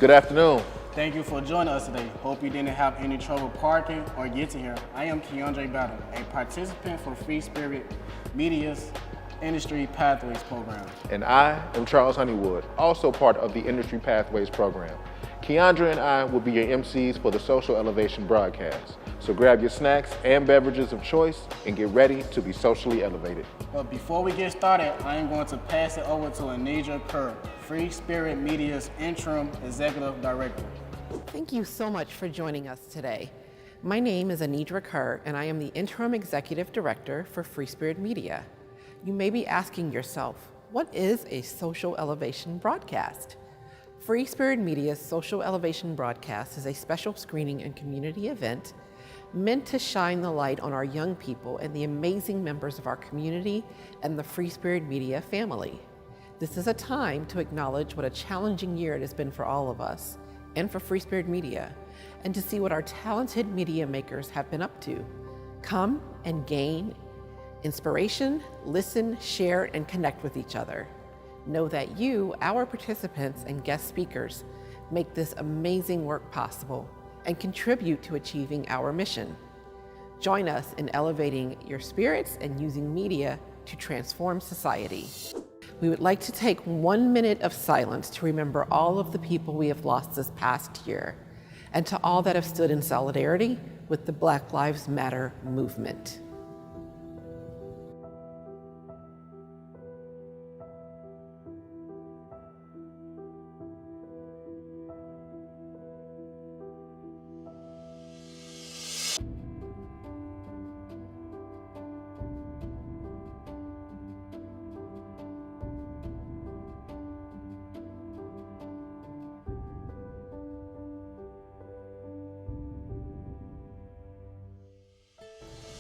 Good afternoon. Thank you for joining us today. Hope you didn't have any trouble parking or getting here. I am Keandre Battle, a participant for Free Spirit Media's Industry Pathways program. And I am Charles Honeywood, also part of the Industry Pathways program. Keandre and I will be your MCs for the Social Elevation broadcast. So grab your snacks and beverages of choice and get ready to be socially elevated. But before we get started, I am going to pass it over to Anidra Kerr, Free Spirit Media's Interim Executive Director. Thank you so much for joining us today. My name is Anidra Kerr, and I am the Interim Executive Director for Free Spirit Media. You may be asking yourself, what is a social elevation broadcast? Free Spirit Media's Social Elevation broadcast is a special screening and community event meant to shine the light on our young people and the amazing members of our community and the Free Spirit Media family. This is a time to acknowledge what a challenging year it has been for all of us and for Free Spirit Media, and to see what our talented media makers have been up to. Come and gain inspiration, listen, share, and connect with each other. Know that you, our participants and guest speakers, make this amazing work possible and contribute to achieving our mission. Join us in elevating your spirits and using media to transform society. We would like to take 1 minute of silence to remember all of the people we have lost this past year, and to all that have stood in solidarity with the Black Lives Matter movement.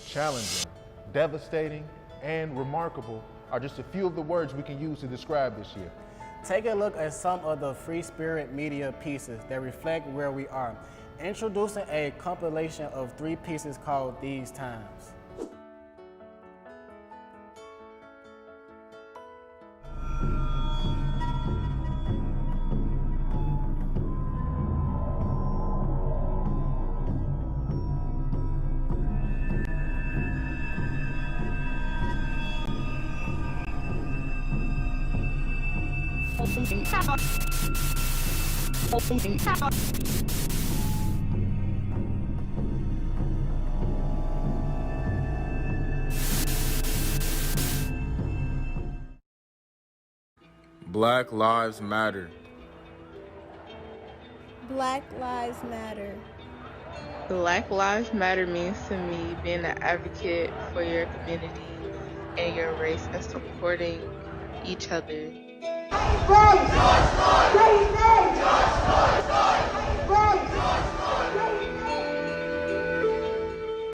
Challenging, devastating, and remarkable are just a few of the words we can use to describe this year. Take a look at some of the Free Spirit Media pieces that reflect where we are. Introducing a compilation of 3 pieces called These Times. Black Lives Matter. Black Lives Matter. Black Lives Matter means to me being an advocate for your community and your race and supporting each other.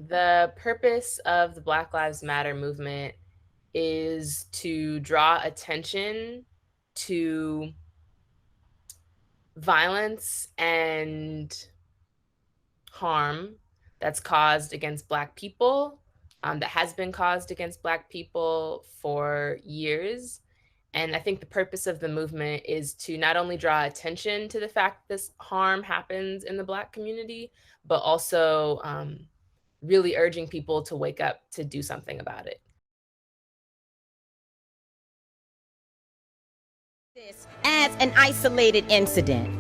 The purpose of the Black Lives Matter movement is to draw attention to violence and harm that's caused against Black people, that has been caused against Black people for years. And I think the purpose of the movement is to not only draw attention to the fact that this harm happens in the Black community, but also really urging people to wake up to do something about it. As an isolated incident.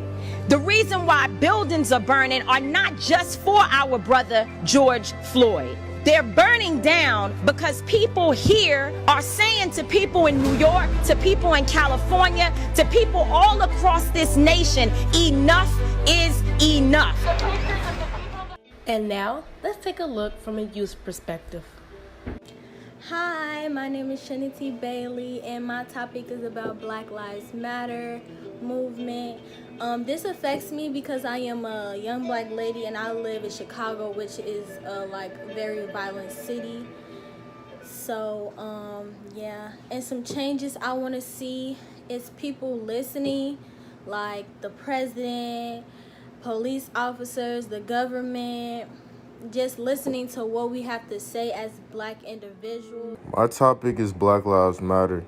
The reason why buildings are burning are not just for our brother George Floyd. They're burning down because people here are saying to people in New York, to people in California, to people all across this nation, enough is enough. And now, let's take a look from a youth perspective. Hi, my name is Shanity Bailey, and my topic is about Black Lives Matter movement. This affects me because I am a young Black lady and I live in Chicago, which is a very violent city. So yeah, and some changes I want to see is people listening, like the president, police officers, the government, just listening to what we have to say as Black individuals. My topic is Black Lives Matter.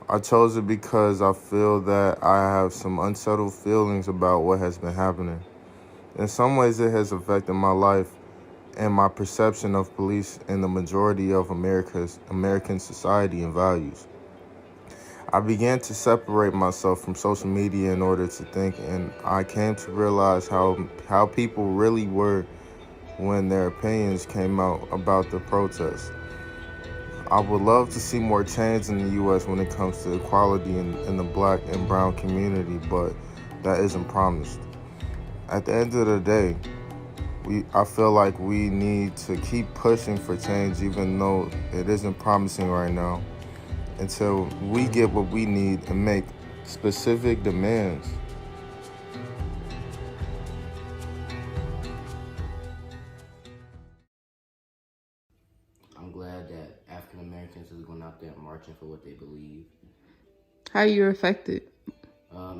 I chose it because I feel that I have some unsettled feelings about what has been happening. In some ways, it has affected my life and my perception of police in the majority of American society and values. I began to separate myself from social media in order to think, and I came to realize how people really were when their opinions came out about the protests. I would love to see more change in the U.S. when it comes to equality in the black and brown community, but that isn't promised. At the end of the day, I feel like we need to keep pushing for change, even though it isn't promising right now, until we get what we need and make specific demands. I'm glad that African Americans is going out there marching for what they believe. How are you affected?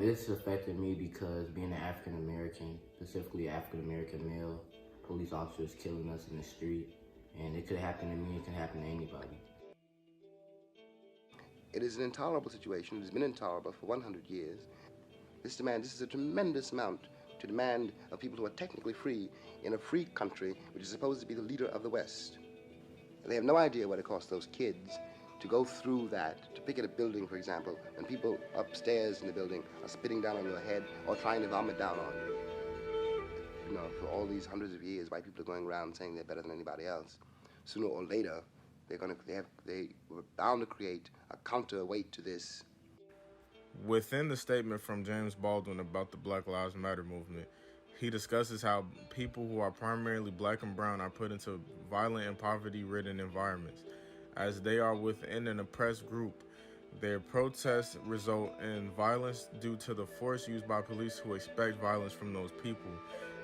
It's affected me because being an African American, specifically African American male, police officers killing us in the street, and it could happen to me, it can happen to anybody. It is an intolerable situation. It has been intolerable for 100 years. This is a tremendous amount to demand of people who are technically free in a free country which is supposed to be the leader of the West. They have no idea what it costs those kids to go through that, to picket a building, for example, when people upstairs in the building are spitting down on your head or trying to vomit down on you. You know, for all these hundreds of years, white people are going around saying they're better than anybody else. Sooner or later, they were bound to create a counterweight to this. Within the statement from James Baldwin about the Black Lives Matter movement, he discusses how people who are primarily black and brown are put into violent and poverty-ridden environments. As they are within an oppressed group, their protests result in violence due to the force used by police who expect violence from those people.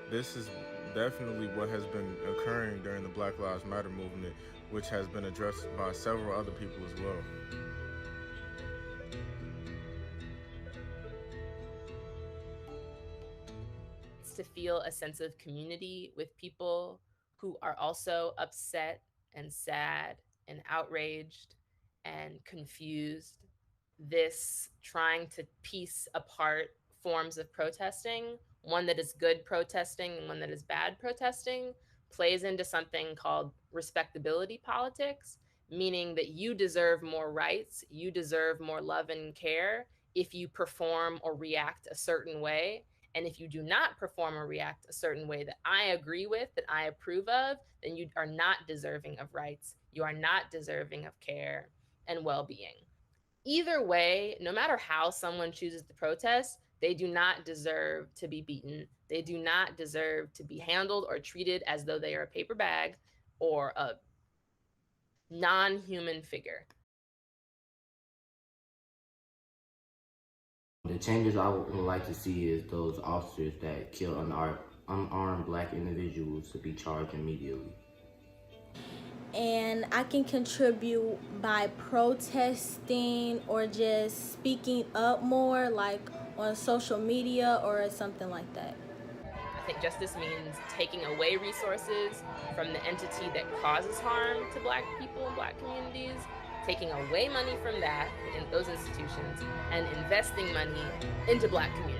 This is definitely what has been occurring during the Black Lives Matter movement, which has been addressed by several other people as well. To feel a sense of community with people who are also upset and sad and outraged and confused. This trying to piece apart forms of protesting, one that is good protesting and one that is bad protesting, plays into something called respectability politics, meaning that you deserve more rights, you deserve more love and care if you perform or react a certain way. And if you do not perform or react a certain way that I agree with, that I approve of, then you are not deserving of rights. You are not deserving of care and well-being. Either way, no matter how someone chooses to protest, they do not deserve to be beaten. They do not deserve to be handled or treated as though they are a paper bag or a non-human figure. The changes I would like to see is those officers that kill unarmed black individuals to be charged immediately. And I can contribute by protesting or just speaking up more, like on social media or something like that. I think justice means taking away resources from the entity that causes harm to black people and black communities, taking away money from that in those institutions and investing money into black communities.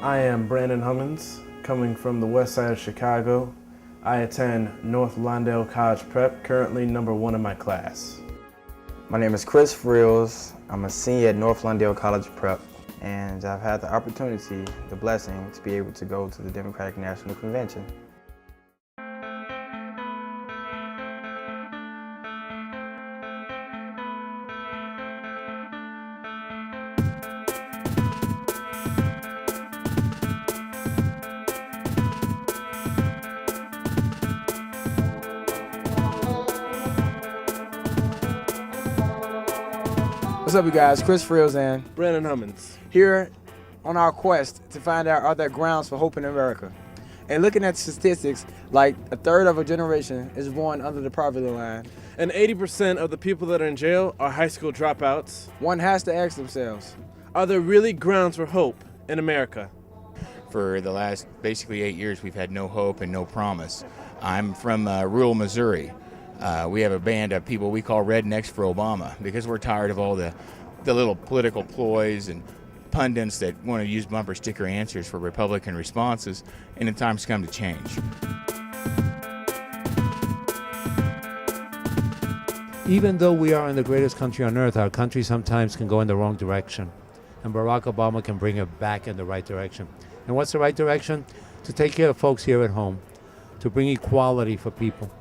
I am Brandon Hummins, coming from the west side of Chicago. I attend North Lawndale College Prep, currently number 1 in my class. My name is Chris Frills. I'm a senior at North Lawndale College Prep, and I've had the opportunity, the blessing, to be able to go to the Democratic National Convention. What's up, you guys? Chris Frills and Brandon Hummins. Here on our quest to find out, are there grounds for hope in America? And looking at statistics, like a third of a generation is born under the poverty line. And 80% of the people that are in jail are high school dropouts. One has to ask themselves, are there really grounds for hope in America? For the last basically 8 years, we've had no hope and no promise. I'm from rural Missouri. We have a band of people we call rednecks for Obama because we're tired of all the little political ploys and pundits that want to use bumper sticker answers for Republican responses, and the time's come to change. Even though we are in the greatest country on earth, our country sometimes can go in the wrong direction. And Barack Obama can bring it back in the right direction. And what's the right direction? To take care of folks here at home, to bring equality for people.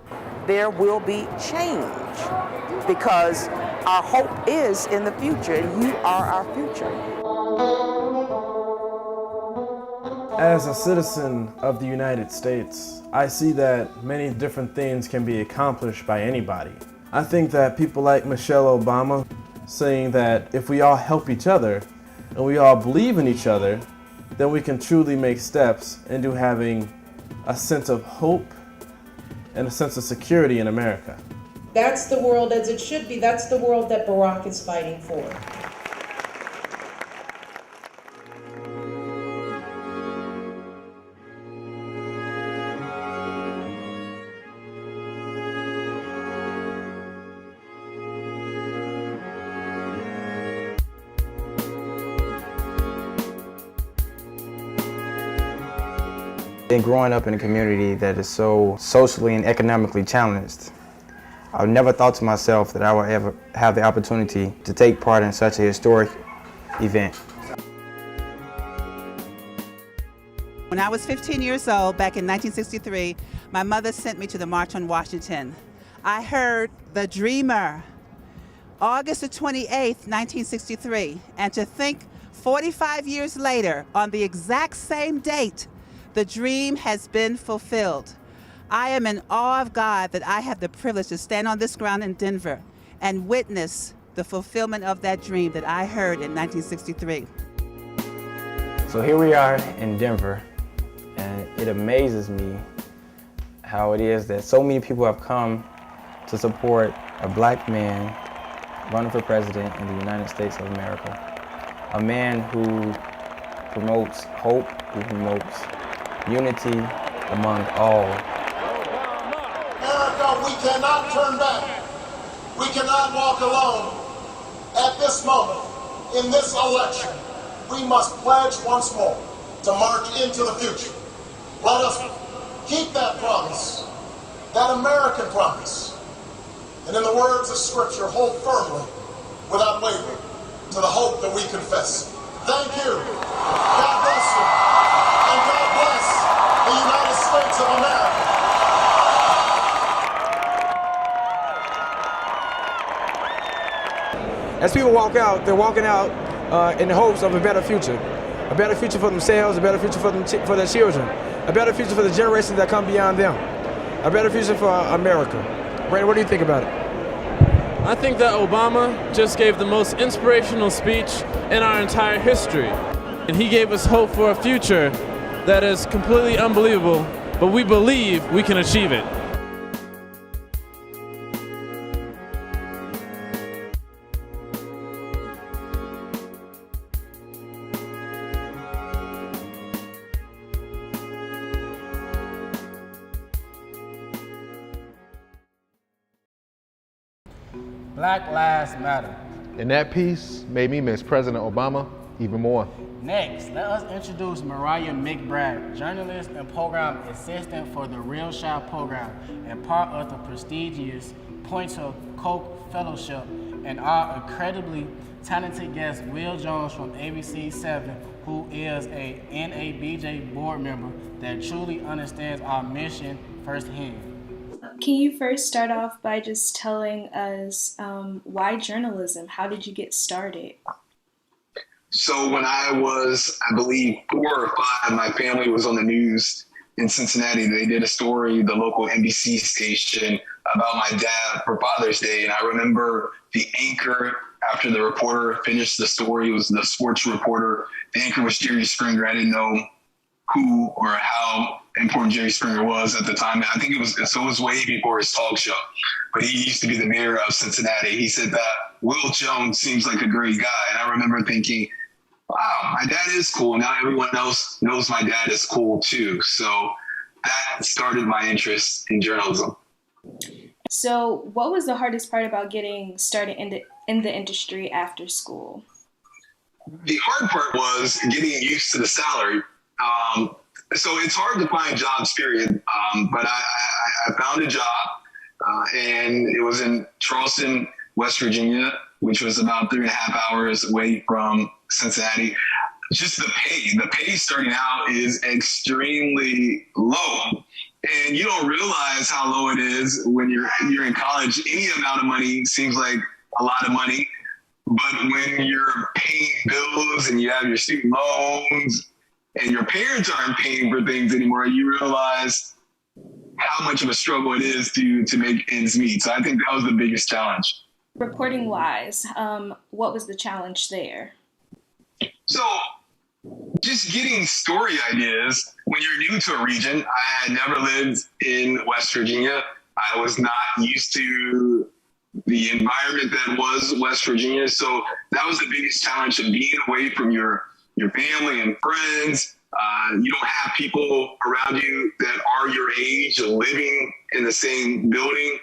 There will be change because our hope is in the future, and you are our future. As a citizen of the United States, I see that many different things can be accomplished by anybody. I think that people like Michelle Obama saying that if we all help each other and we all believe in each other, then we can truly make steps into having a sense of hope and a sense of security in America. That's the world as it should be. That's the world that Barack is fighting for. And growing up in a community that is so socially and economically challenged, I never thought to myself that I would ever have the opportunity to take part in such a historic event. When I was 15 years old, back in 1963, my mother sent me to the March on Washington. I heard The Dreamer, August the 28th, 1963, and to think 45 years later, on the exact same date, the dream has been fulfilled. I am in awe of God that I have the privilege to stand on this ground in Denver and witness the fulfillment of that dream that I heard in 1963. So here we are in Denver, and it amazes me how it is that so many people have come to support a black man running for president in the United States of America. A man who promotes hope, who promotes unity among all. America, we cannot turn back. We cannot walk alone. At this moment, in this election, we must pledge once more to march into the future. Let us keep that promise, that American promise, and in the words of Scripture, hold firmly, without wavering, to the hope that we confess. Thank you. God bless you. And God bless the United States of America. As people walk out, they're walking out in the hopes of a better future for themselves, a better future for their children, a better future for the generations that come beyond them, a better future for America. Brandon, what do you think about it? I think that Obama just gave the most inspirational speech in our entire history. And he gave us hope for a future that is completely unbelievable, but we believe we can achieve it. Black Lives Matter. And that piece made me miss President Obama even more. Next, let us introduce Mariah McBride, journalist and program assistant for the Real Shop program and part of the prestigious Points of Coke Fellowship, and our incredibly talented guest, Will Jones from ABC7, who is a NABJ board member that truly understands our mission firsthand. Can you first start off by just telling us why journalism? How did you get started? So when I was, I believe, 4 or 5, my family was on the news in Cincinnati. They did a story, the local NBC station, about my dad for Father's Day. And I remember the anchor, after the reporter finished the story, it was the sports reporter. The anchor was Jerry Springer. I didn't know who or how important Jerry Springer was at the time. I think it was way before his talk show, but he used to be the mayor of Cincinnati. He said that Will Jones seems like a great guy. And I remember thinking, wow, my dad is cool. Now everyone else knows my dad is cool too. So that started my interest in journalism. So what was the hardest part about getting started in the industry after school? The hard part was getting used to the salary. So it's hard to find jobs, period. But I found a job, and it was in Charleston, West Virginia, which was about 3.5 hours away from Cincinnati. Just the pay starting out is extremely low. And you don't realize how low it is when you're in college. Any amount of money seems like a lot of money. But when you're paying bills and you have your student loans and your parents aren't paying for things anymore, you realize how much of a struggle it is to make ends meet. So I think that was the biggest challenge. Reporting wise, what was the challenge there? So just getting story ideas when you're new to a region. I had never lived in West Virginia. I was not used to the environment that was West Virginia. So that was the biggest challenge of being away from your family and friends. You don't have people around you that are your age or living in the same building.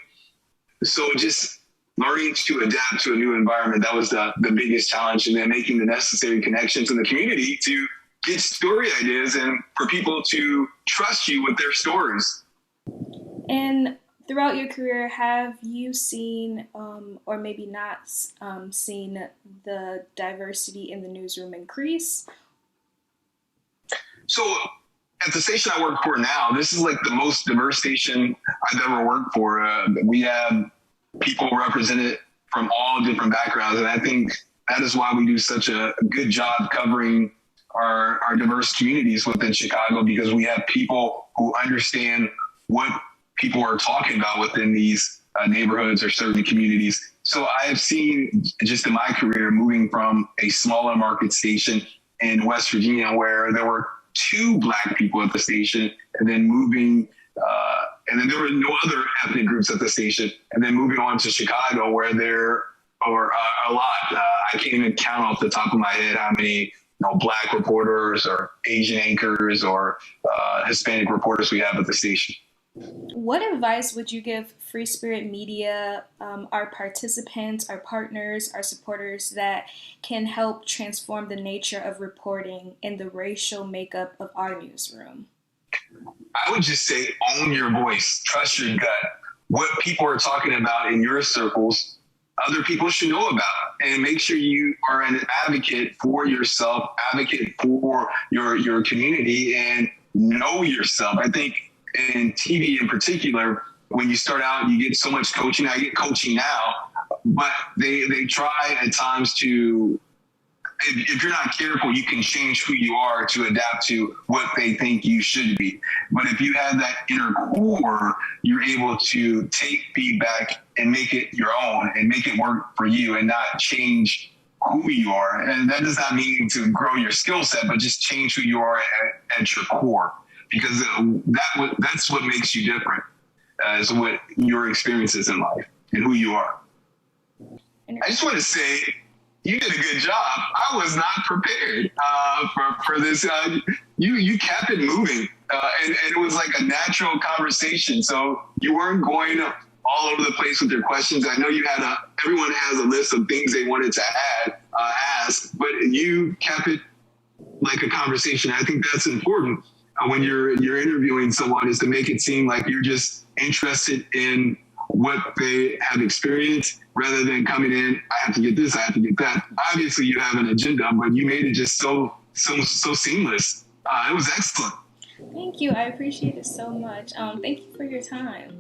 So just learning to adapt to a new environment, that was the biggest challenge. And then making the necessary connections in the community to get story ideas and for people to trust you with their stories. And throughout your career, have you seen, or maybe not seen, the diversity in the newsroom increase? So at the station I work for now, this is like the most diverse station I've ever worked for. We have people represented from all different backgrounds. And I think that is why we do such a good job covering our diverse communities within Chicago, because we have people who understand what people are talking about within these neighborhoods or certain communities. So I have seen just in my career moving from a smaller market station in West Virginia where there were 2 Black people at the station, and then moving, and then there were no other ethnic groups at the station, and then moving on to Chicago where there are a lot. I can't even count off the top of my head how many Black reporters or Asian anchors or Hispanic reporters we have at the station. What advice would you give Free Spirit Media, our participants, our partners, our supporters that can help transform the nature of reporting and the racial makeup of our newsroom? I would just say own your voice, trust your gut. What people are talking about in your circles, other people should know about, and make sure you are an advocate for yourself, advocate for your community, and know yourself. I think in TV in particular, when you start out, you get so much coaching. I get coaching now, but they try at times to, if you're not careful, you can change who you are to adapt to what they think you should be. But if you have that inner core, you're able to take feedback and make it your own and make it work for you and not change who you are. And that does not mean to grow your skill set, but just change who you are at your core. Because that's what makes you different, is what your experience is in life and who you are. I just want to say, you did a good job. I was not prepared for this. You kept it moving, and it was like a natural conversation. So you weren't going all over the place with your questions. I know you had everyone has a list of things they wanted to ask, but you kept it like a conversation. I think that's important. When you're interviewing someone, is to make it seem like you're just interested in what they have experienced rather than coming in, I have to get this, I have to get that. Obviously you have an agenda, but you made it just so seamless. It was excellent. Thank you. I appreciate it so much. Thank you for your time.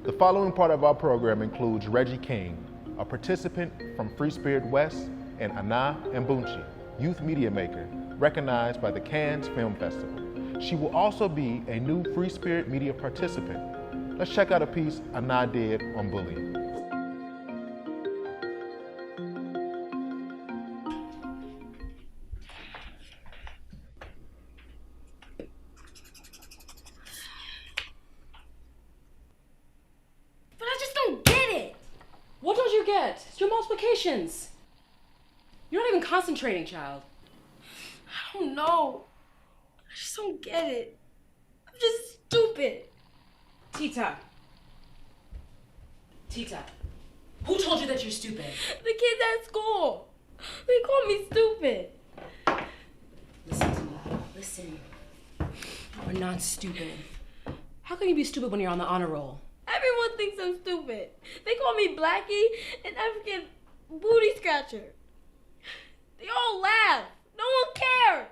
The following part of our program includes Reggie King, a participant from Free Spirit West, and Ana Mbunchi, youth media maker, recognized by the Cannes Film Festival. She will also be a new Free Spirit Media participant. Let's check out a piece Ana did on bullying. multiplications? You're not even concentrating, child. I don't know. I just don't get it. I'm just stupid. Tita, who told you that you're stupid? The kids at school. They call me stupid. Listen to me. Listen. You're not stupid. How can you be stupid when you're on the honor roll? Everyone thinks I'm stupid. They call me Blackie and African booty scratcher. They all laugh. No one cares.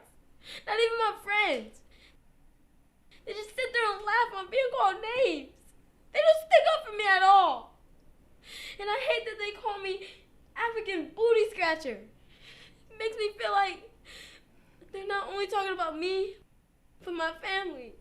Not even my friends. They just sit there and laugh on being called names. They don't stick up for me at all. And I hate that they call me African booty scratcher. It makes me feel like they're not only talking about me, but my family.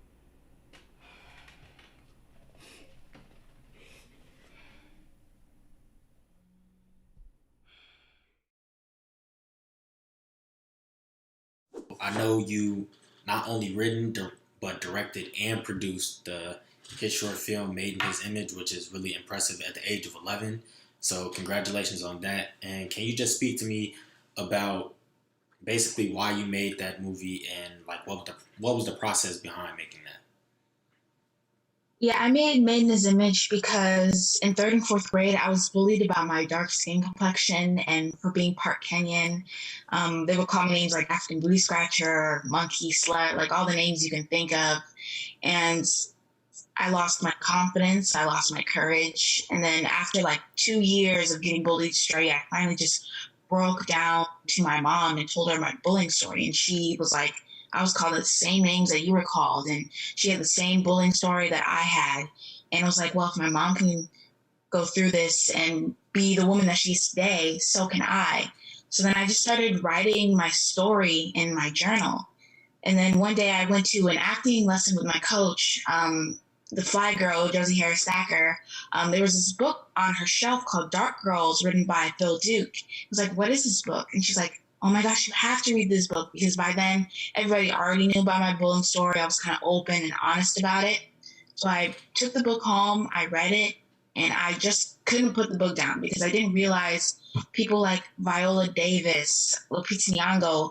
I know you not only written but directed and produced the hit short film Made in His Image, which is really impressive at the age of 11. So congratulations on that. And can you just speak to me about basically why you made that movie and like what was the process behind making that? Yeah, I made in His Image because in 3rd and 4th grade, I was bullied about my dark skin complexion and for being part Kenyan. They would call me names like African booty scratcher, monkey, slut, like all the names you can think of. And I lost my confidence, I lost my courage. And then after like 2 years of getting bullied straight, I finally just broke down to my mom and told her my bullying story. And she was like, I was called the same names that you were called. And she had the same bullying story that I had. And I was like, well, if my mom can go through this and be the woman that she is today, so can I. So then I just started writing my story in my journal. And then one day I went to an acting lesson with my coach, the fly girl, Josie Harris Thacker. There was this book on her shelf called Dark Girls, written by Phil Duke. I was like, what is this book? And she's like, oh my gosh, you have to read this book, because by then everybody already knew about my bullying story. I was kind of open and honest about it. So I took the book home, I read it, and I just couldn't put the book down because I didn't realize people like Viola Davis, Lupita Nyong'o,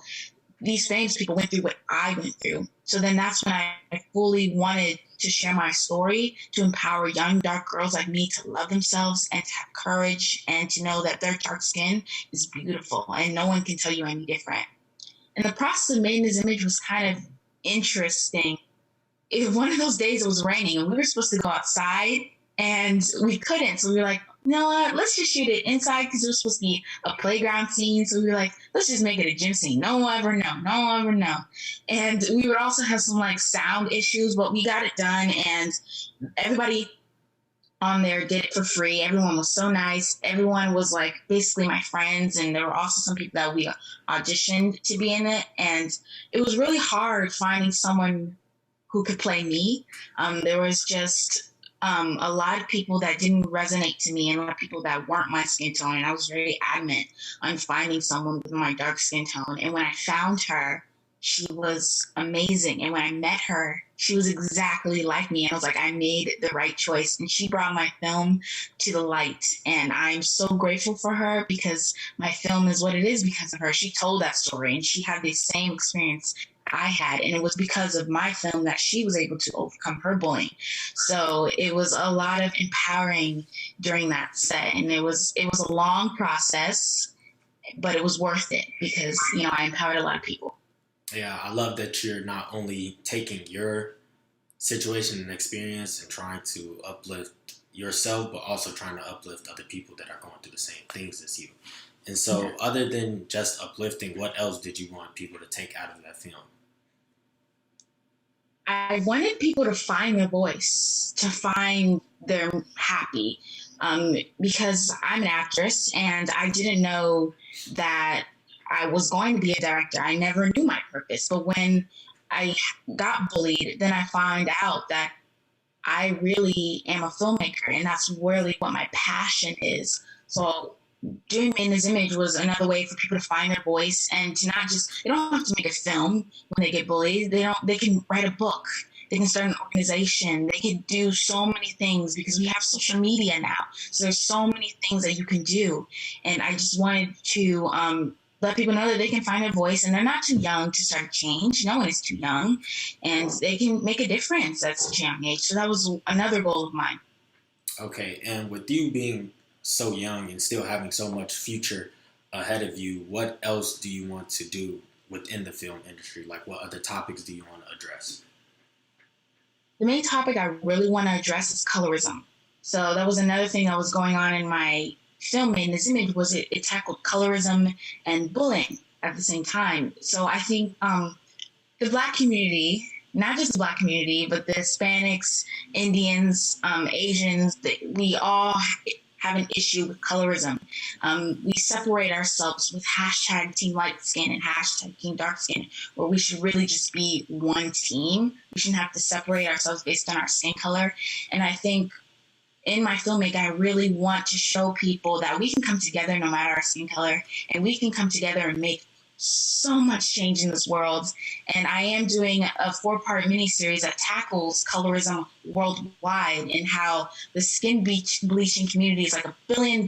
these famous people went through what I went through. So then that's when I fully wanted to share my story, to empower young dark girls like me to love themselves and to have courage and to know that their dark skin is beautiful and no one can tell you any different. And the process of Made in His Image was kind of interesting. One of those days it was raining and we were supposed to go outside and we couldn't. So we were like, you know what, let's just shoot it inside because it was supposed to be a playground scene. So we were like, let's just make it a gym scene. No one will ever know. No one will ever know. And we would also have some like sound issues, but we got it done. And everybody on there did it for free. Everyone was so nice. Everyone was like basically my friends. And there were also some people that we auditioned to be in it. And it was really hard finding someone who could play me. There was just a lot of people that didn't resonate to me and a lot of people that weren't my skin tone. And I was very adamant on finding someone with my dark skin tone. And when I found her, she was amazing. And when I met her, she was exactly like me. And I was like, I made the right choice. And she brought my film to the light. And I'm so grateful for her because my film is what it is because of her. She told that story and she had the same experience I had, and it was because of my film that she was able to overcome her bullying. So it was a lot of empowering during that set, and it was a long process, but it was worth it because, you know, I empowered a lot of people. Yeah, I love that you're not only taking your situation and experience and trying to uplift yourself, but also trying to uplift other people that are going through the same things as you. And so other than just uplifting, what else did you want people to take out of that film? I wanted people to find their voice, to find their happy, because I'm an actress and I didn't know that I was going to be a director. I never knew my purpose. But when I got bullied, then I found out that I really am a filmmaker and that's really what my passion is. So doing Made in His Image was another way for people to find their voice and to not just, they don't have to make a film when they get bullied. They can write a book They can start an organization. They can do so many things because we have social media now. So there's so many things that you can do. And I just wanted to let people know that they can find a voice, and they're not too young to start change. No one is too young, and they can make a difference at such a young age. So that was another goal of mine. Okay, and with you being so young and still having so much future ahead of you, what else do you want to do within the film industry? Like, what other topics do you want to address? The main topic I really want to address is colorism. So that was another thing that was going on in my film, Made in This Image, was it tackled colorism and bullying at the same time. So I think the Black community, not just the Black community, but the Hispanics, Indians, Asians, we all have an issue with colorism. We separate ourselves with hashtag Team Light Skin and hashtag Team Dark Skin, where we should really just be one team. We shouldn't have to separate ourselves based on our skin color. And I think in my filmmaking, I really want to show people that we can come together no matter our skin color, and we can come together and make so much change in this world. And I am doing a 4-part miniseries that tackles colorism worldwide and how the skin bleaching community is like $1 billion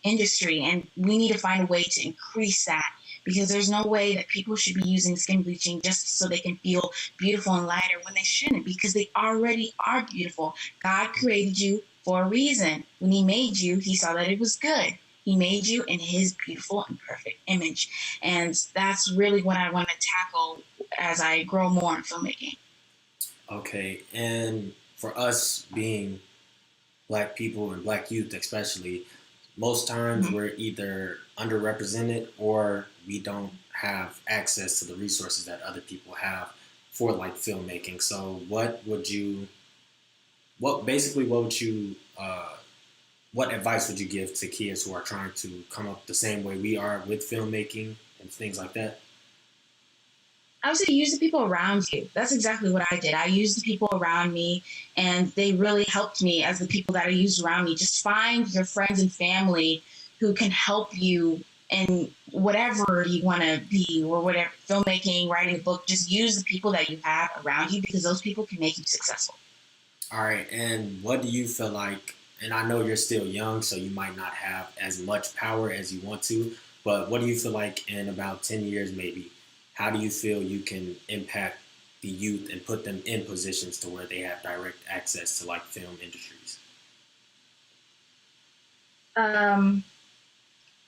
industry, and we need to find a way to increase that, because there's no way that people should be using skin bleaching just so they can feel beautiful and lighter when they shouldn't, because they already are beautiful. God created you for a reason. When he made you, he saw that it was good. He made you in his beautiful and perfect image. And that's really what I want to tackle as I grow more in filmmaking. Okay, and for us being Black people and Black youth especially, most times we're either underrepresented or we don't have access to the resources that other people have for like filmmaking. So what advice would you give to kids who are trying to come up the same way we are with filmmaking and things like that? I would say use the people around you. That's exactly what I did. I used the people around me, and they really helped me as the people that I used around me. Just find your friends and family who can help you in whatever you want to be, or whatever, filmmaking, writing a book. Just use the people that you have around you, because those people can make you successful. All right, and what do you feel like, and I know you're still young, so you might not have as much power as you want to, but what do you feel like in about 10 years maybe, how do you feel you can impact the youth and put them in positions to where they have direct access to like film industries?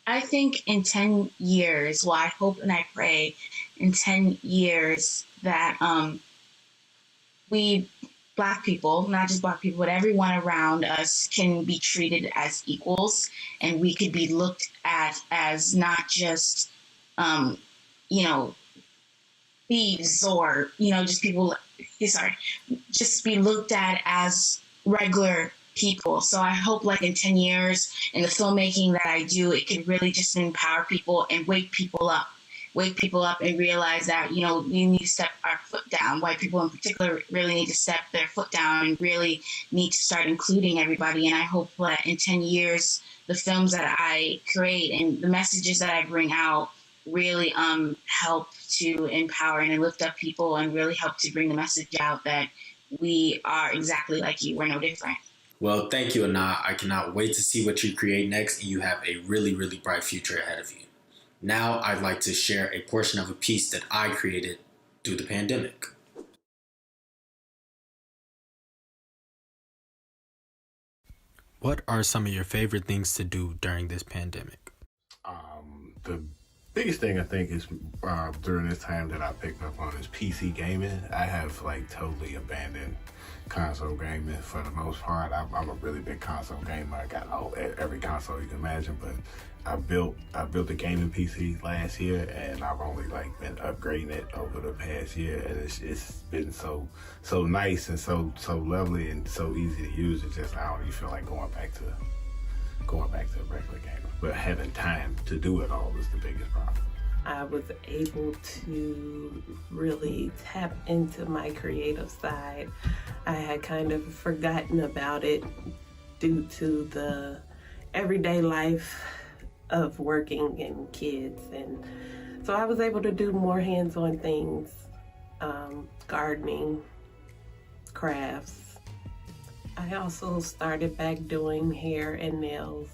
I think in 10 years, well, I hope and I pray in 10 years that we Black people, not just Black people, but everyone around us can be treated as equals, and we could be looked at as not just, thieves or, just people, just be looked at as regular people. So I hope like in 10 years in the filmmaking that I do, it can really just empower people and wake people up and realize that, we need to step our foot down. White people in particular really need to step their foot down and really need to start including everybody. And I hope that in 10 years, the films that I create and the messages that I bring out really help to empower and lift up people, and really help to bring the message out that we are exactly like you. We're no different. Well, thank you, Anna. I cannot wait to see what you create next, and you have a really, really bright future ahead of you. Now, I'd like to share a portion of a piece that I created through the pandemic. What are some of your favorite things to do during this pandemic? The biggest thing I think is during this time that I picked up on is PC gaming. I have totally abandoned console gaming for the most part. I'm a really big console gamer. I got every console you can imagine, but I built a gaming PC last year, and I've only been upgrading it over the past year, and it's been so nice and so lovely and so easy to use. It's just I don't even feel like going back to regular gaming. But having time to do it all is the biggest problem. I was able to really tap into my creative side. I had kind of forgotten about it due to the everyday life of working and kids. And so I was able to do more hands-on things, gardening, crafts. I also started back doing hair and nails,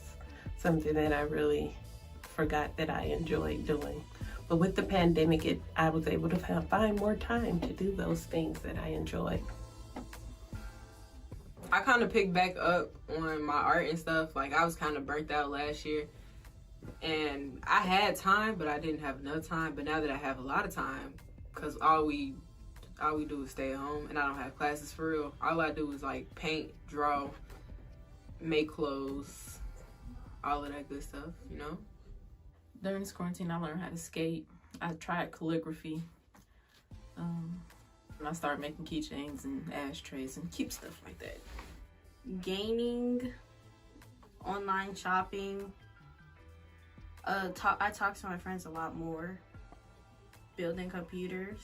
something that I really forgot that I enjoyed doing. But with the pandemic, I was able to find more time to do those things that I enjoyed. I kind of picked back up on my art and stuff. Like, I was kind of burnt out last year. And I had time, but I didn't have enough time. But now that I have a lot of time, because all we do is stay at home, and I don't have classes for real. All I do is like paint, draw, make clothes, all of that good stuff, you know? During this quarantine, I learned how to skate. I tried calligraphy. And I started making keychains and ashtrays and cute stuff like that. Gaming, online shopping. I talk to my friends a lot more. Building computers.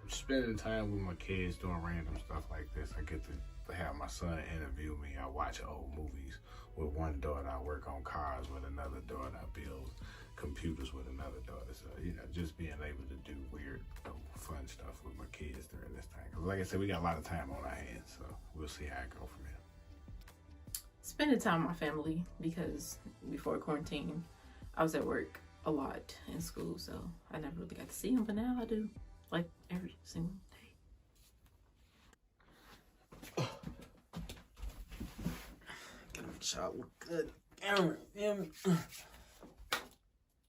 Spending time with my kids doing random stuff like this. I get to have my son interview me. I watch old movies. With one daughter, I work on cars. With another daughter, I build computers with another daughter. So, just being able to do weird, fun stuff with my kids during this time. 'Cause like I said, we got a lot of time on our hands, so we'll see how it go from here. Spending time with my family, because before quarantine, I was at work a lot in school, so I never really got to see them, but now I do, like every single day. Gotta make sure I look good.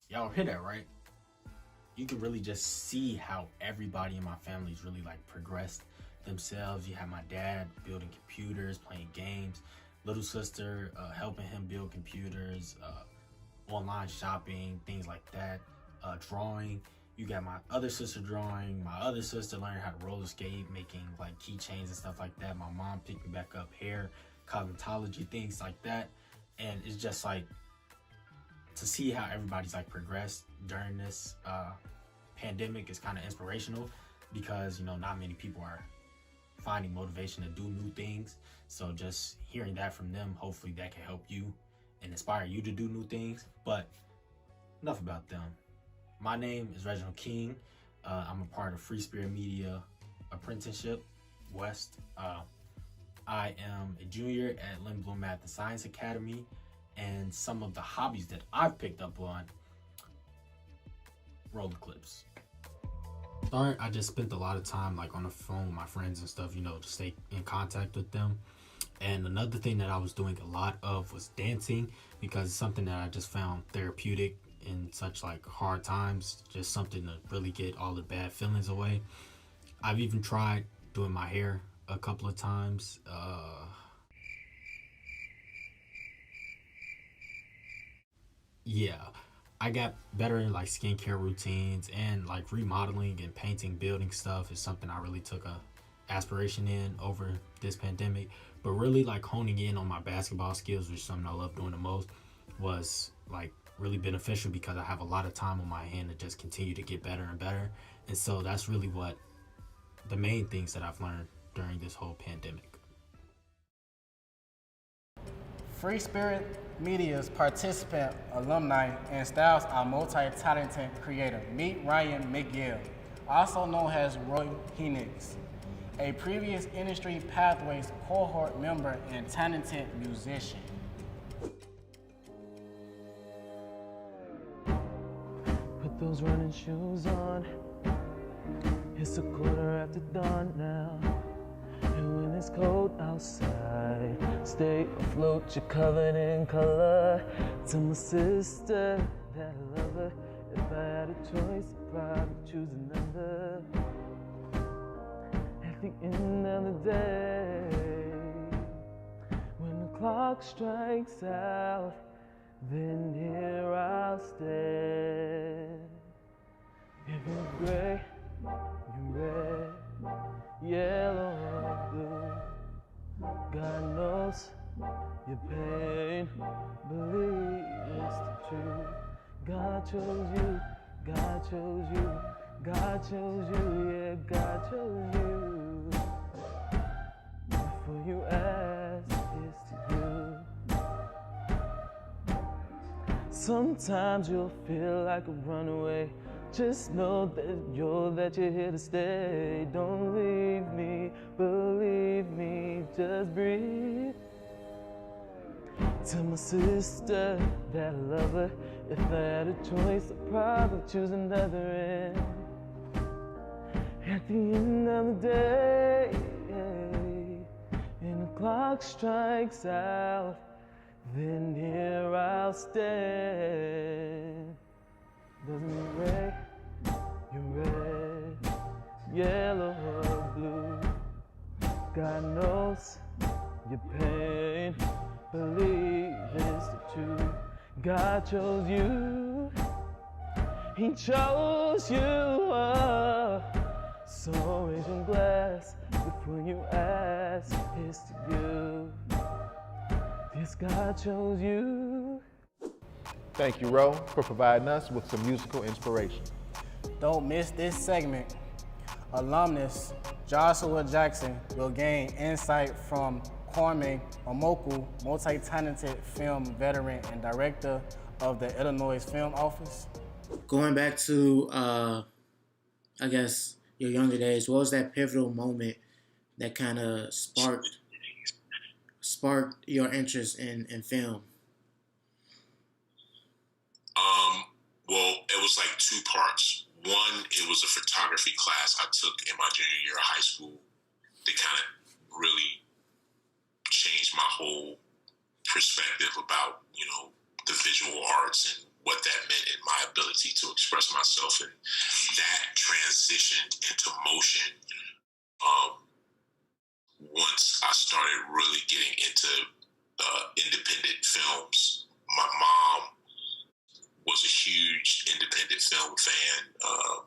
Y'all hear that, right? You can really just see how everybody in my family's really like progressed themselves. You have my dad building computers, playing games, little sister helping him build computers, online shopping, things like that, drawing. You got my other sister drawing, my other sister learning how to roller skate, making like keychains and stuff like that. My mom picked me back up hair, cosmetology, things like that. And it's just like, to see how everybody's like progressed during this pandemic is kind of inspirational, because not many people are finding motivation to do new things. So just hearing that from them, hopefully that can help you and inspire you to do new things. But enough about them. My name is Reginald King. I'm a part of Free Spirit Media Apprenticeship West. I am a junior at Lindblom Math and Science Academy. And some of the hobbies that I've picked up on: roller clips. I just spent a lot of time like on the phone with my friends and stuff, to stay in contact with them. And another thing that I was doing a lot of was dancing, because it's something that I just found therapeutic in such like hard times, just something to really get all the bad feelings away. I've even tried doing my hair a couple of times. Yeah, I got better in like skincare routines, and like remodeling and painting, building stuff is something I really took a aspiration in over this pandemic. But really like honing in on my basketball skills, which is something I love doing the most, was like really beneficial, because I have a lot of time on my hand to just continue to get better and better. And so that's really what the main things that I've learned during this whole pandemic. Free Spirit Media's participant, alumni, and staffs are multi-talented creator. Meet Ryan McGill, also known as Roy Henix, a previous Industry Pathways cohort member and talented musician. Put those running shoes on. It's a quarter after dawn now. And when it's cold outside, stay afloat, you're covered in color. Tell my sister that I love her. If I had a choice, I'd probably choose another. At the end of the day, when the clock strikes out, then here I'll stand. If it's gray, you're red, yellow or blue. God knows your pain, believe it's the truth. God chose you, God chose you, God chose you, yeah, God chose you. Before you ask, it's to you. Sometimes you'll feel like a runaway. Just know that you're here to stay. Don't leave me, believe just breathe. Tell my sister that I love her. If I had a choice, I'd probably choose another end. At the end of the day, and the clock strikes out, then here I'll stand. Doesn't mean red, you're red, yellow or blue. God knows your pain, believe it's the truth. God chose you, He chose you. So raise your glass before you ask. Here's to you. Yes, God chose you. Thank you, Ro, for providing us with some musical inspiration. Don't miss this segment. Alumnus Joshua Jackson will gain insight from Kwame Omoku, multi-talented film veteran and director of the Illinois Film Office. Going back to, I guess, your younger days, what was that pivotal moment that kind of sparked your interest in film? Well, it was like two parts. One, it was a photography class I took in my junior year of high school that kind of really changed my whole perspective about, the visual arts and what that meant in my ability to express myself. And that transitioned into motion once I started really getting into independent films. My mom was a huge independent film fan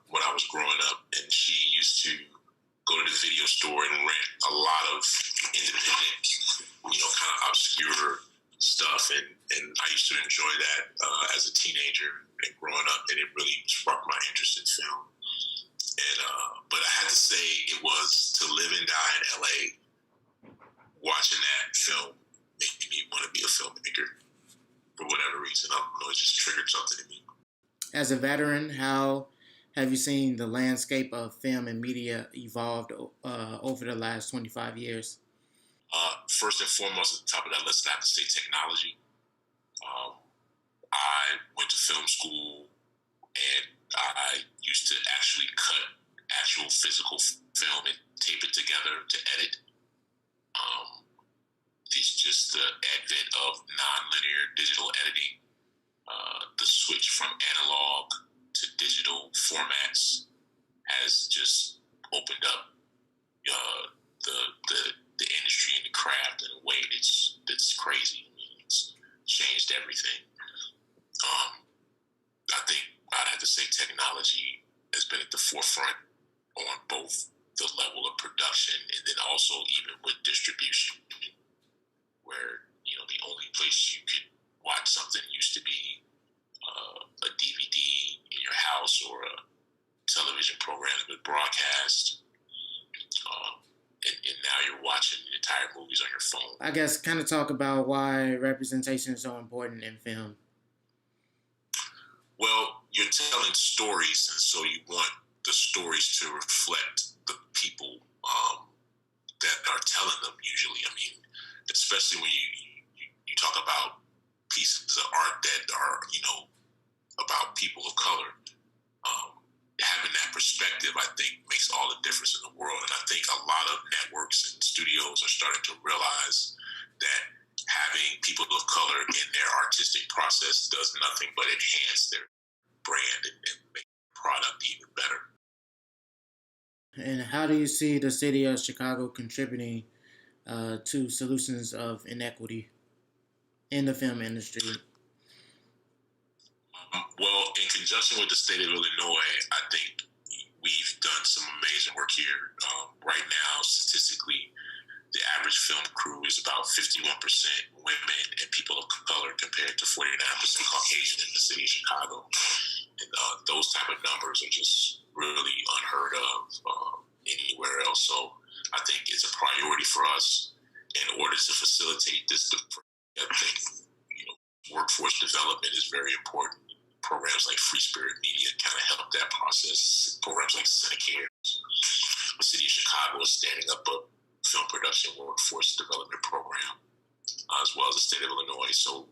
when I was growing up, and she used to go to the video store and rent a lot of independent, kind of obscure stuff, and I used to enjoy that as a teenager and growing up, and it really sparked my interest in film. And but I had to say, it was To Live and Die in LA. Watching that film made me want to be a filmmaker for whatever reason. I don't know, it just triggered something in me. As a veteran, how have you seen the landscape of film and media evolved over the last 25 years? First and foremost, at the top of that list, I have to say technology. I went to film school, and I used to actually cut actual physical film and tape it together to edit. It's just the advent of non-linear digital editing, the switch from analog to digital formats has just opened up the industry and the craft in a way that's crazy. I mean, it's changed everything. I think I'd have to say technology has been at the forefront on both the level of production and then also even with distribution, where the only place you could watch something used to be a DVD in your house or a television program that would broadcast, and now you're watching entire movies on your phone. I guess kind of talk about why representation is so important in film. Well, you're telling stories, and so you want the stories to reflect the people that are telling them usually. I mean, especially when you talk about pieces of art that are, about people of color. Having that perspective, I think, makes all the difference in the world. And I think a lot of networks and studios are starting to realize that having people of color in their artistic process does nothing but enhance their brand and make the product even better. And how do you see the city of Chicago contributing to solutions of inequity in the film industry? Well, in conjunction with the state of Illinois, I think we've done some amazing work here. Right now, statistically, the average film crew is about 51% women and people of color compared to 49% Caucasian in the city of Chicago. And those type of numbers are just really unheard of anywhere else. So I think it's a priority for us in order to facilitate this. I think workforce development is very important. Programs like Free Spirit Media kind of help that process. Programs like Cinecare. The city of Chicago is standing up a film production workforce development program, as well as the state of Illinois. So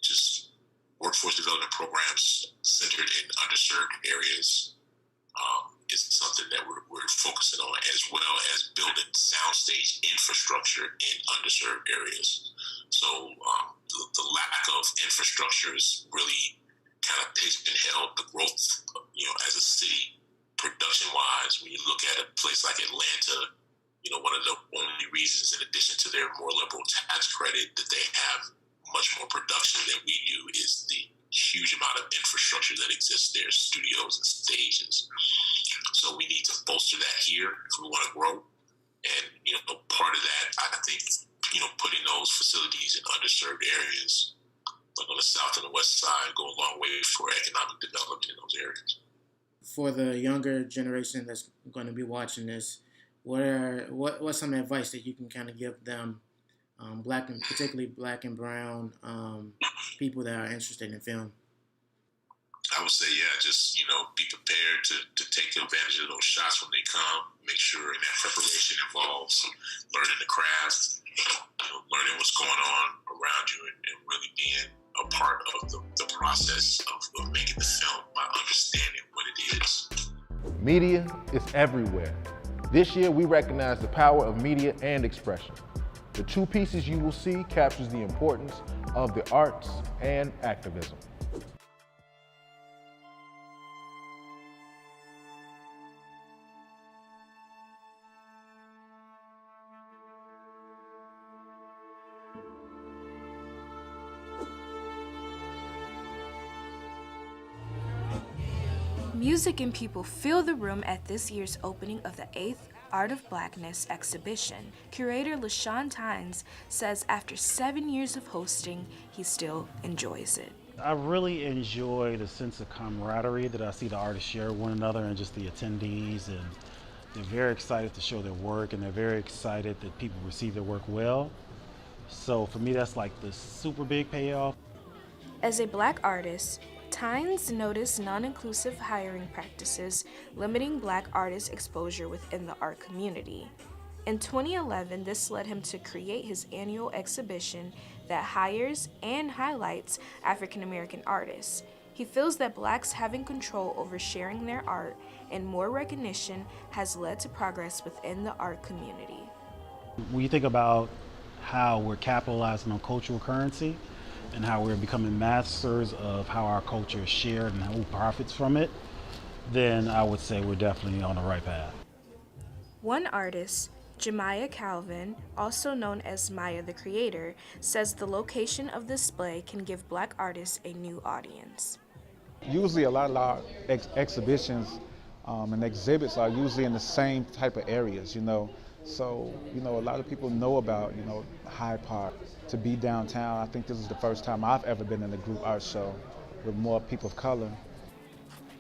just workforce development programs centered in underserved areas is something that we're focusing on, as well as building soundstage infrastructure in underserved areas. So the lack of infrastructure is really kind of pigeonholed the growth, as a city, production-wise. When you look at a place like Atlanta, one of the only reasons, in addition to their more liberal tax credit, that they have much more production than we do is the huge amount of infrastructure that exists there, studios and stages. So we need to bolster that here if we want to grow. And, part of that, I think, putting those facilities in underserved areas, like on the south and the west side, go a long way for economic development in those areas. For the younger generation that's going to be watching this, what's some advice that you can kind of give them, particularly black and brown people that are interested in film? I would say, just, be prepared to take advantage of those shots when they come. Make sure that preparation involves learning the craft, learning what's going on around you, and really being a part of the process of making the film by understanding what it is. Media is everywhere. This year, we recognize the power of media and expression. The two pieces you will see captures the importance of the arts and activism. Music and people fill the room at this year's opening of the 8th Art of Blackness exhibition. Curator LaShawn Tynes says after 7 years of hosting, he still enjoys it. I really enjoy the sense of camaraderie that I see the artists share with one another and just the attendees, and they're very excited to show their work, and they're very excited that people receive their work well. So for me, that's like the super big payoff. As a black artist, Tynes noticed non-inclusive hiring practices limiting black artists' exposure within the art community. In 2011, this led him to create his annual exhibition that hires and highlights African American artists. He feels that blacks having control over sharing their art and more recognition has led to progress within the art community. When you think about how we're capitalizing on cultural currency and how we're becoming masters of how our culture is shared and who profits from it, then I would say we're definitely on the right path. One artist, Jemiah Calvin, also known as Maya the Creator, says the location of the display can give black artists a new audience. Usually a lot of our exhibitions and exhibits are usually in the same type of areas, So, a lot of people know about, Hyde Park. To be downtown, I think this is the first time I've ever been in a group art show with more people of color.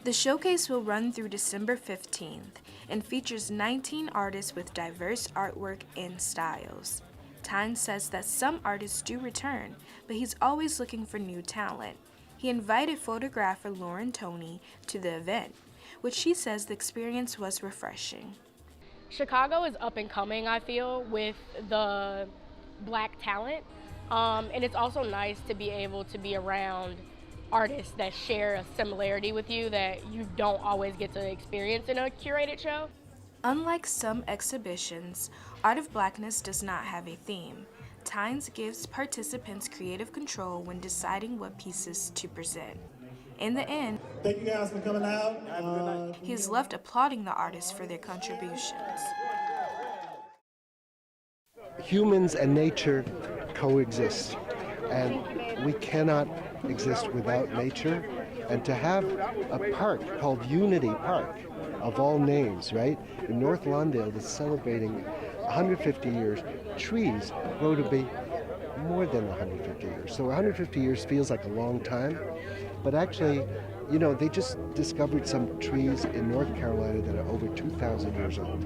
The showcase will run through December 15th and features 19 artists with diverse artwork and styles. Tynes says that some artists do return, but he's always looking for new talent. He invited photographer Lauren Toney to the event, which she says the experience was refreshing. Chicago is up and coming, I feel, with the black talent. And it's also nice to be able to be around artists that share a similarity with you that you don't always get to experience in a curated show. Unlike some exhibitions, Art of Blackness does not have a theme. Tynes gives participants creative control when deciding what pieces to present. In the end, thank you guys for coming out. He is left applauding the artists for their contributions. Humans and nature coexist, and we cannot exist without nature. And to have a park called Unity Park, of all names, right? In North Lawndale that's celebrating 150 years, trees grow to be more than 150 years. So 150 years feels like a long time, but actually, they just discovered some trees in North Carolina that are over 2,000 years old.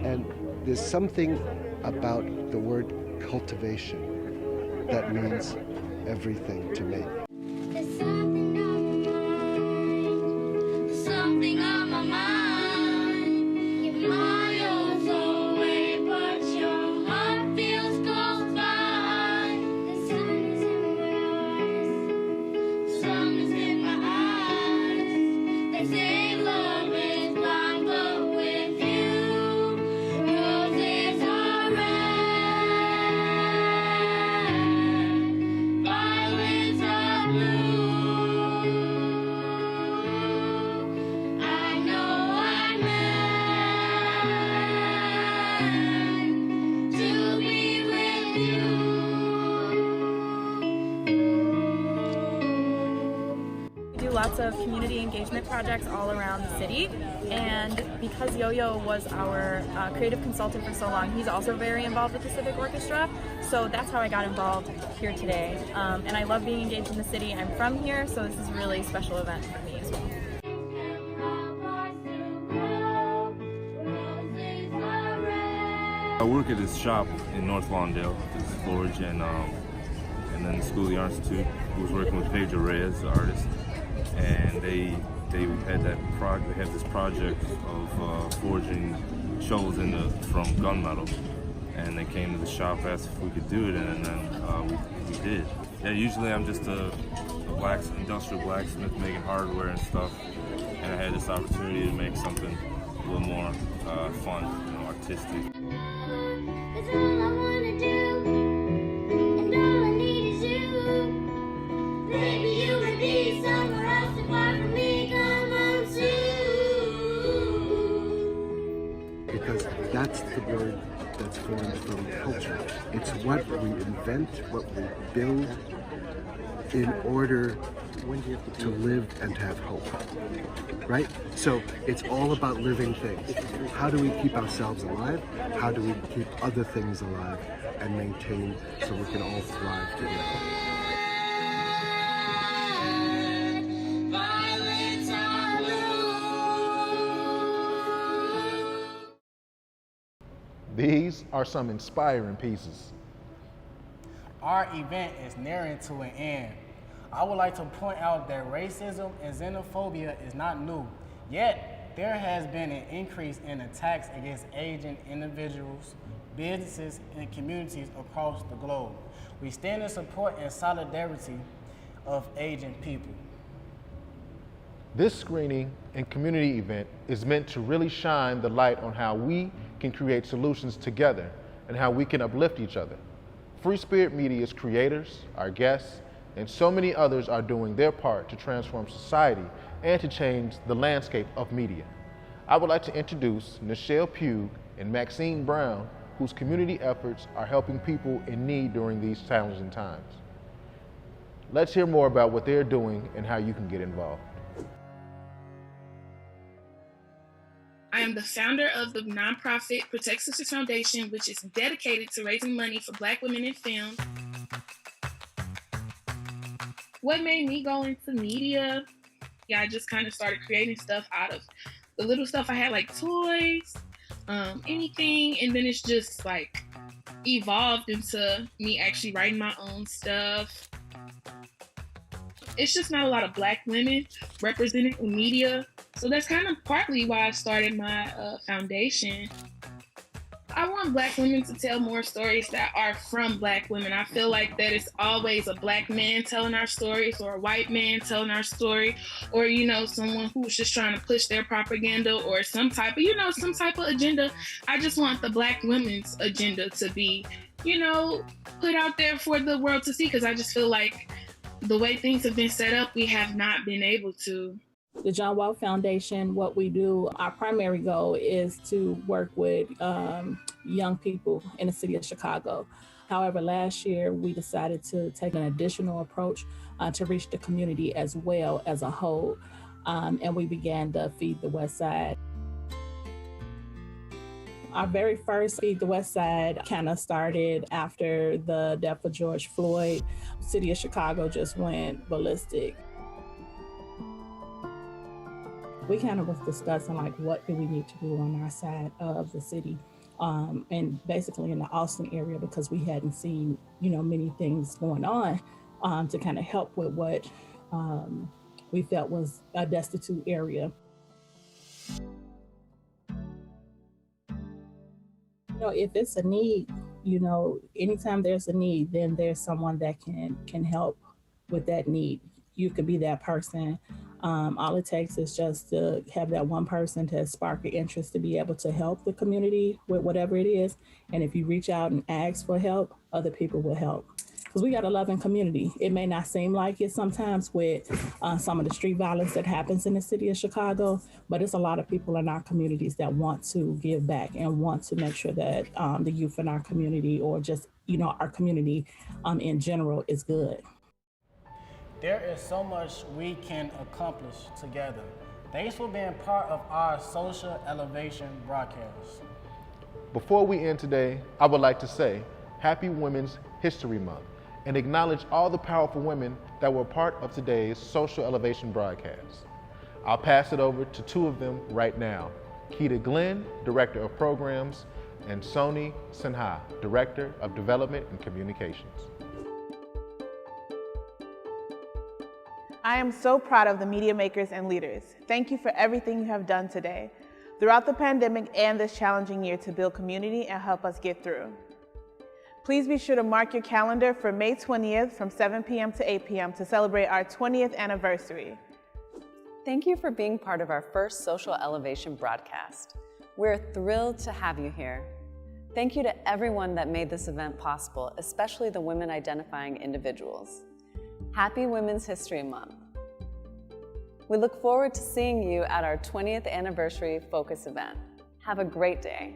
And there's something about the word cultivation that means everything to me. Something on my mind. You're miles away, but you're lots of community engagement projects all around the city. And because Yo-Yo was our creative consultant for so long, he's also very involved with the Civic Orchestra. So that's how I got involved here today. And I love being engaged in the city. I'm from here, so this is a really special event for me as well. I work at this shop in North Lawndale, this is Forge, and then the School of the Art Institute, who was working with Pedro Reyes, the artist, and they had they have this project of forging shovels from gunmetal, and they came to the shop, asked if we could do it, and then we did. Yeah, usually I'm just a industrial blacksmith making hardware and stuff, and I had this opportunity to make something a little more fun, artistic. That's all I wanna do, and all I need is you. Maybe you would be somewhere else apart from me. Come on soon. Because that's the word that's formed from culture. It's what we invent, what we build in order to live and to have hope, right? So it's all about living things. How do we keep ourselves alive? How do we keep other things alive and maintain so we can all thrive together? These are some inspiring pieces. Our event is nearing to an end. I would like to point out that racism and xenophobia is not new, yet there has been an increase in attacks against Asian individuals, businesses, and communities across the globe. We stand in support and solidarity of Asian people. This screening and community event is meant to really shine the light on how we can create solutions together and how we can uplift each other. Free Spirit Media's creators, our guests, and so many others are doing their part to transform society and to change the landscape of media. I would like to introduce Nichelle Pugh and Maxine Brown, whose community efforts are helping people in need during these challenging times. Let's hear more about what they're doing and how you can get involved. I am the founder of the nonprofit Protect Sisters Foundation, which is dedicated to raising money for Black women in film. What made me go into media? Yeah, I just kind of started creating stuff out of the little stuff I had, like toys, anything, and then it's just like evolved into me actually writing my own stuff. It's just not a lot of Black women represented in media. So that's kind of partly why I started my foundation. I want Black women to tell more stories that are from Black women. I feel like that it's always a Black man telling our stories or a white man telling our story, or, someone who's just trying to push their propaganda or some type of agenda. I just want the Black women's agenda to be, put out there for the world to see, because I just feel like the way things have been set up, we have not been able to. The John Wall Foundation, what we do, our primary goal is to work with young people in the city of Chicago. However, last year we decided to take an additional approach to reach the community as well as a whole, and we began to Feed the West Side. Our very first Feed the West Side kind of started after the death of George Floyd. The city of Chicago just went ballistic. We kind of was discussing what do we need to do on our side of the city, and basically in the Austin area, because we hadn't seen, many things going on to kind of help with what we felt was a destitute area. If it's a need, anytime there's a need, then there's someone that can help with that need. You could be that person. All it takes is just to have that one person to spark an interest to be able to help the community with whatever it is. And if you reach out and ask for help, other people will help. Because we got a loving community. It may not seem like it sometimes with some of the street violence that happens in the city of Chicago, but it's a lot of people in our communities that want to give back and want to make sure that the youth in our community, or just, our community in general, is good. There is so much we can accomplish together. Thanks for being part of our Social Elevation broadcast. Before we end today, I would like to say Happy Women's History Month and acknowledge all the powerful women that were part of today's Social Elevation broadcast. I'll pass it over to two of them right now. Keita Glenn, Director of Programs, and Soni Sinha, Director of Development and Communications. I am so proud of the media makers and leaders. Thank you for everything you have done today, throughout the pandemic and this challenging year, to build community and help us get through. Please be sure to mark your calendar for May 20th from 7 p.m. to 8 p.m. to celebrate our 20th anniversary. Thank you for being part of our first Social Elevation broadcast. We're thrilled to have you here. Thank you to everyone that made this event possible, especially the women identifying individuals. Happy Women's History Month. We look forward to seeing you at our 20th anniversary focus event. Have a great day.